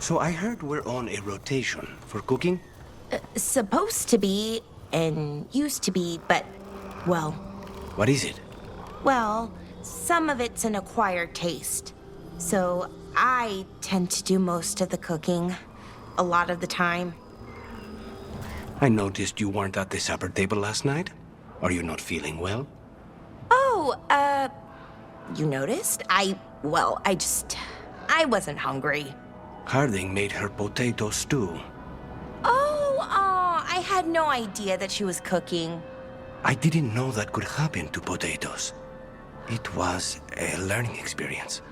So I heard we're on a rotation for cooking? Supposed to be, and used to be, but, well, What is it? well, some of it's an acquired taste. So I tend to do most of the cooking, a lot of the time. I noticed you weren't at the supper table last night. Are you not feeling well? Oh, you noticed? I wasn't hungry. Harding made her potato stew. I had no idea that she was cooking. I didn't know that could happen to potatoes. It was a learning experience.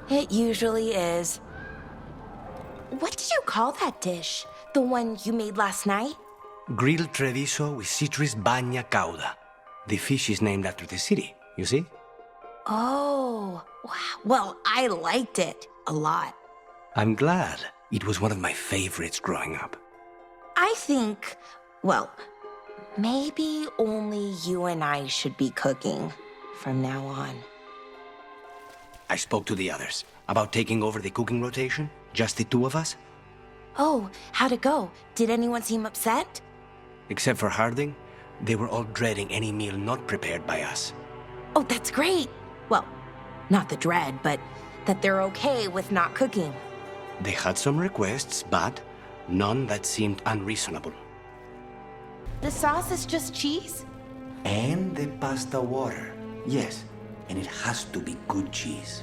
It usually is. What did you call that dish? The one you made last night? Grilled treviso with citrus bagna cauda. The fish is named after the city, you see? Oh, wow. Well, I liked it a lot. I'm glad. It was one of my favorites growing up. I think, well, maybe only you and I should be cooking from now on. I spoke to the others about taking over the cooking rotation, just the two of us. Oh, how'd it go? Did anyone seem upset? Except for Harding, they were all dreading any meal not prepared by us. Oh, that's great. Well, not the dread, but that they're okay with not cooking. They had some requests, but none that seemed unreasonable. The sauce is just cheese? And the pasta water. Yes, and it has to be good cheese.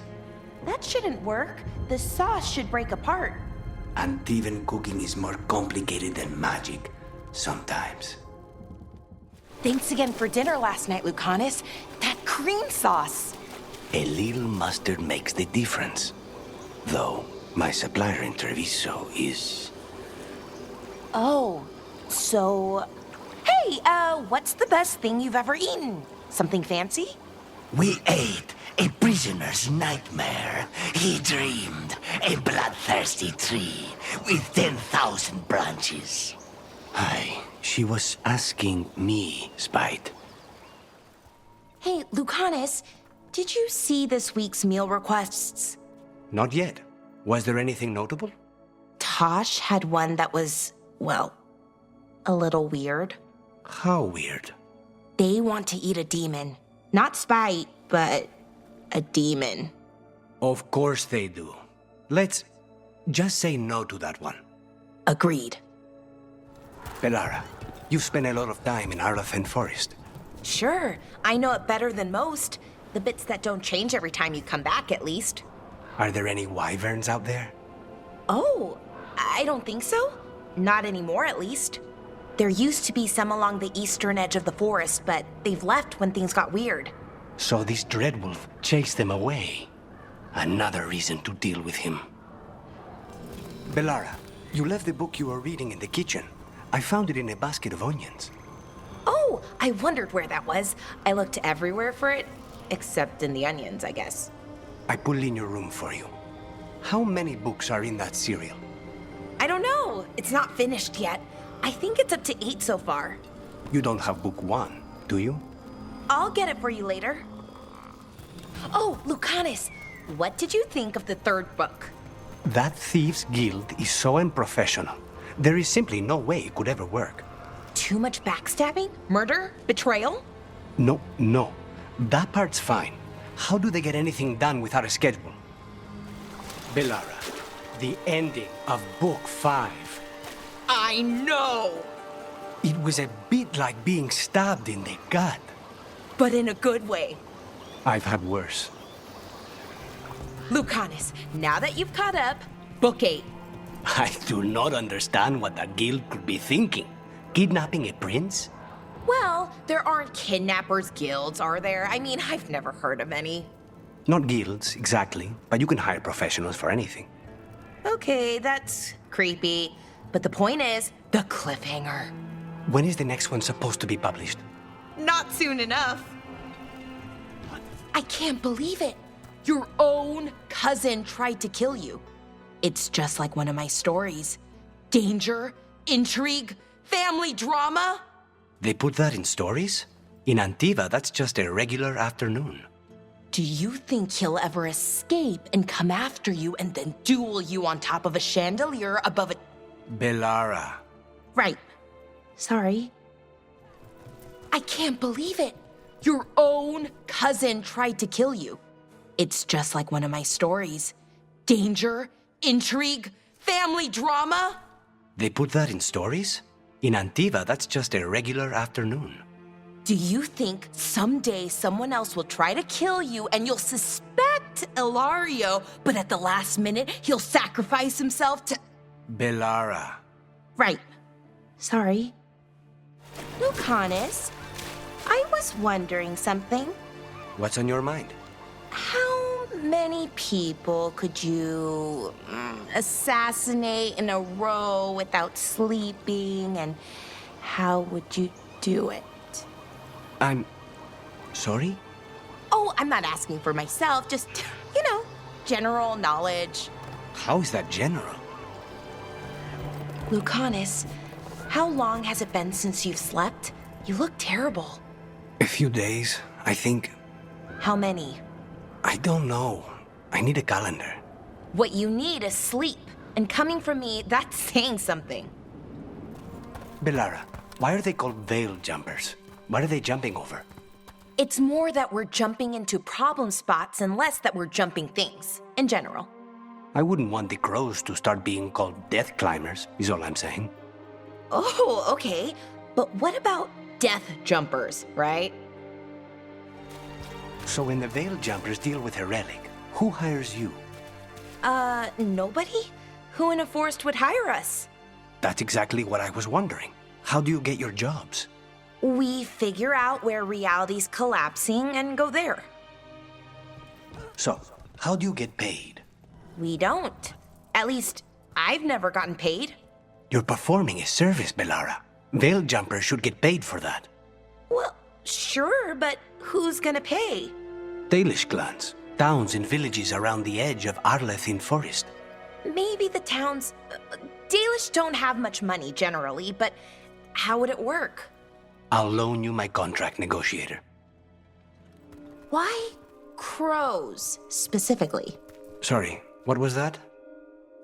That shouldn't work. The sauce should break apart. And even cooking is more complicated than magic, sometimes. Thanks again for dinner last night, Lucanis. That cream sauce. A little mustard makes the difference. Though, my supplier in Treviso is... Oh, so... Hey, what's the best thing you've ever eaten? Something fancy? We ate a prisoner's nightmare. He dreamed a bloodthirsty tree with 10,000 branches. She was asking me, Spite. Hey, Lucanis, did you see this week's meal requests? Not yet. Was there anything notable? Tosh had one that was, well, a little weird. How weird? They want to eat a demon. Not Spite, but a demon. Of course they do. Let's just say no to that one. Agreed. Bellara, you've spent a lot of time in Arlathan Forest. Sure, I know it better than most. The bits that don't change every time you come back, at least. Are there any wyverns out there? Oh, I don't think so. Not anymore, at least. There used to be some along the eastern edge of the forest, but they've left when things got weird. So this Dreadwolf chased them away. Another reason to deal with him. Bellara, you left the book you were reading in the kitchen. I found it in a basket of onions. Oh, I wondered where that was. I looked everywhere for it, except in the onions, I guess. I put it in your room for you. How many books are in that serial? I don't know. It's not finished yet. I think it's up to 8 so far. You don't have book 1, do you? I'll get it for you later. Oh, Lucanis, what did you think of the 3rd book? That Thieves' Guild is so unprofessional. There is simply no way it could ever work. Too much backstabbing? Murder? Betrayal? No. That part's fine. How do they get anything done without a schedule? Bellara, the ending of book 5. I know! It was a bit like being stabbed in the gut. But in a good way. I've had worse. Lucanis, now that you've caught up, book 8. I do not understand what the guild could be thinking. Kidnapping a prince? Well, there aren't kidnappers' guilds, are there? I mean, I've never heard of any. Not guilds, exactly, but you can hire professionals for anything. Okay, that's creepy. But the point is, the cliffhanger. When is the next one supposed to be published? Not soon enough. I can't believe it. Your own cousin tried to kill you. It's just like one of my stories. Danger, intrigue, family drama. They put that in stories? In Antiva, that's just a regular afternoon. Do you think he'll ever escape and come after you and then duel you on top of a chandelier above a... Bellara. Right. Sorry. I can't believe it. Your own cousin tried to kill you. It's just like one of my stories. Danger, intrigue, family drama. They put that in stories? In Antiva, that's just a regular afternoon. Do you think someday someone else will try to kill you and you'll suspect Ilario, but at the last minute he'll sacrifice himself to... Bellara. Right. Sorry. Lucanis, I was wondering something. What's on your mind? How many people could you assassinate in a row without sleeping, and how would you do it? I'm... sorry? Oh, I'm not asking for myself, just, general knowledge. How is that general? Lucanis, how long has it been since you've slept? You look terrible. A few days, I think. How many? I don't know. I need a calendar. What you need is sleep. And coming from me, that's saying something. Bellara, why are they called veil jumpers? What are they jumping over? It's more that we're jumping into problem spots and less that we're jumping things, in general. I wouldn't want the crows to start being called death climbers, is all I'm saying. Oh, okay. But what about death jumpers, right? So when the veil jumpers deal with a relic, who hires you? Nobody? Who in a forest would hire us? That's exactly what I was wondering. How do you get your jobs? We figure out where reality's collapsing and go there. So, how do you get paid? We don't. At least, I've never gotten paid. You're performing a service, Bellara. Veil jumpers should get paid for that. Well, sure, but who's gonna pay? Dalish clans, towns and villages around the edge of Arlethin Forest. Maybe the towns... Dalish don't have much money, generally, but how would it work? I'll loan you my contract negotiator. Why crows, specifically? Sorry, what was that?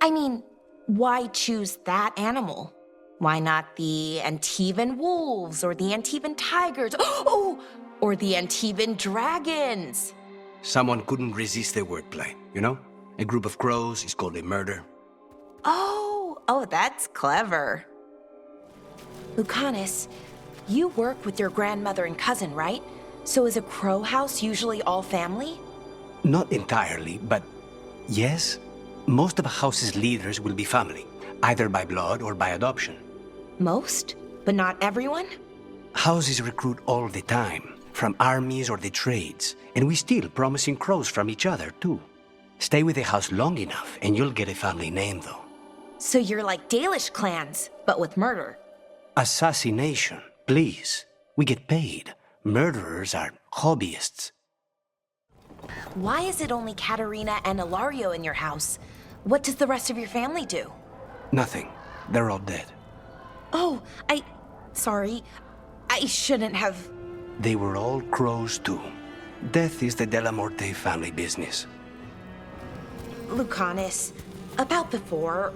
I mean, why choose that animal? Why not the Antivan wolves or the Antivan tigers? Oh, or the Antivan dragons? Someone couldn't resist the wordplay, you know? A group of crows is called a murder. Oh, that's clever. Lucanis, you work with your grandmother and cousin, right? So is a crow house usually all family? Not entirely, but yes. Most of a house's leaders will be family, either by blood or by adoption. Most, but not everyone? Houses recruit all the time, from armies or the trades, and we steal promising crows from each other, too. Stay with the house long enough, and you'll get a family name, though. So you're like Dalish clans, but with murder. Assassination, please. We get paid. Murderers are hobbyists. Why is it only Katerina and Ilario in your house? What does the rest of your family do? Nothing. They're all dead. Oh, sorry. I shouldn't have... They were all crows, too. Death is the Della Morte family business. Lucanis, about before...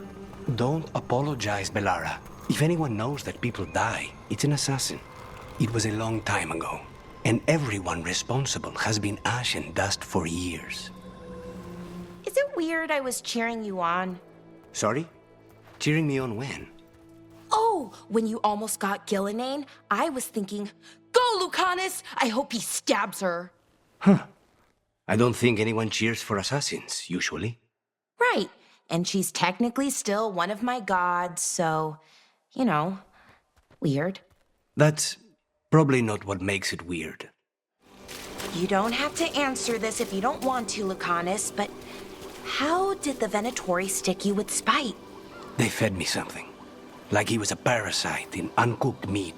Don't apologize, Bellara. If anyone knows that people die, it's an assassin. It was a long time ago, and everyone responsible has been ash and dust for years. Is it weird I was cheering you on? Sorry? Cheering me on when? Oh, when you almost got Gillinane, I was thinking, go, Lucanis! I hope he stabs her. Huh. I don't think anyone cheers for assassins, usually. Right, and she's technically still one of my gods, so, weird. That's probably not what makes it weird. You don't have to answer this if you don't want to, Lucanis, but how did the Venatori stick you with spite? They fed me something. Like he was a parasite in uncooked meat.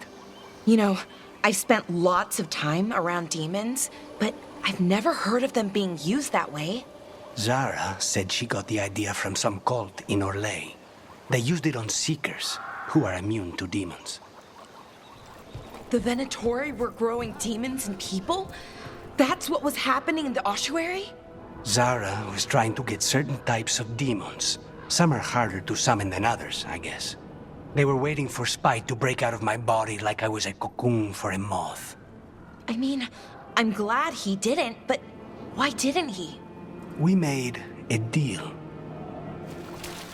I've spent lots of time around demons, but I've never heard of them being used that way. Zara said she got the idea from some cult in Orlais. They used it on seekers, who are immune to demons. The Venatori were growing demons in people? That's what was happening in the ossuary? Zara was trying to get certain types of demons. Some are harder to summon than others, I guess. They were waiting for Spite to break out of my body like I was a cocoon for a moth. I mean, I'm glad he didn't, but why didn't he? We made a deal.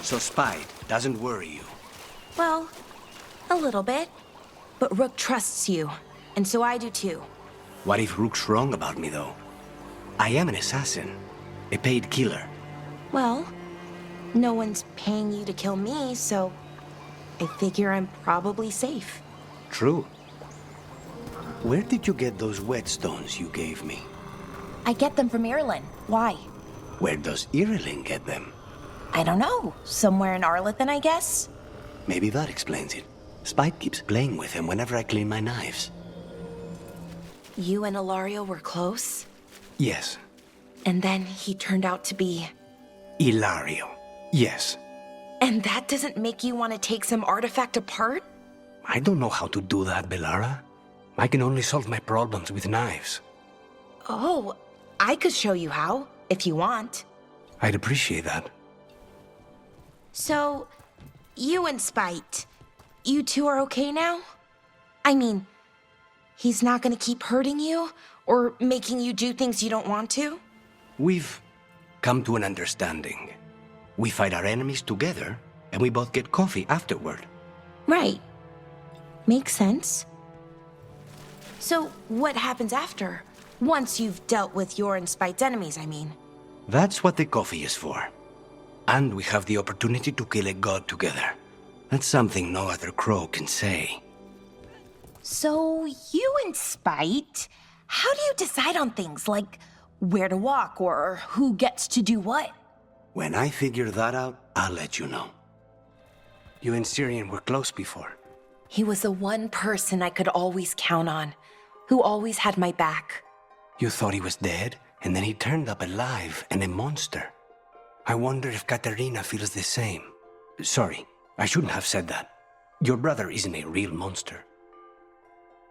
So Spite doesn't worry you. Well, a little bit. But Rook trusts you, and so I do too. What if Rook's wrong about me, though? I am an assassin, a paid killer. Well, no one's paying you to kill me, so I figure I'm probably safe. True. Where did you get those whetstones you gave me? I get them from Ireland. Why? Where does Irilyn get them? I don't know. Somewhere in Arlington, I guess? Maybe that explains it. Spite keeps playing with him whenever I clean my knives. You and Ilario were close? Yes. And then he turned out to be... Ilario. Yes. And that doesn't make you want to take some artifact apart? I don't know how to do that, Bellara. I can only solve my problems with knives. Oh, I could show you how, if you want. I'd appreciate that. So, you and Spite, you two are okay now? I mean, he's not gonna keep hurting you or making you do things you don't want to? We've come to an understanding. We fight our enemies together, and we both get coffee afterward. Right. Makes sense. So, what happens after? Once you've dealt with your and Spite's enemies, I mean. That's what the coffee is for. And we have the opportunity to kill a god together. That's something no other crow can say. So, you and Spite, how do you decide on things like where to walk or who gets to do what? When I figure that out, I'll let you know. You and Syrian were close before. He was the one person I could always count on, who always had my back. You thought he was dead, and then he turned up alive and a monster. I wonder if Katerina feels the same. Sorry, I shouldn't have said that. Your brother isn't a real monster.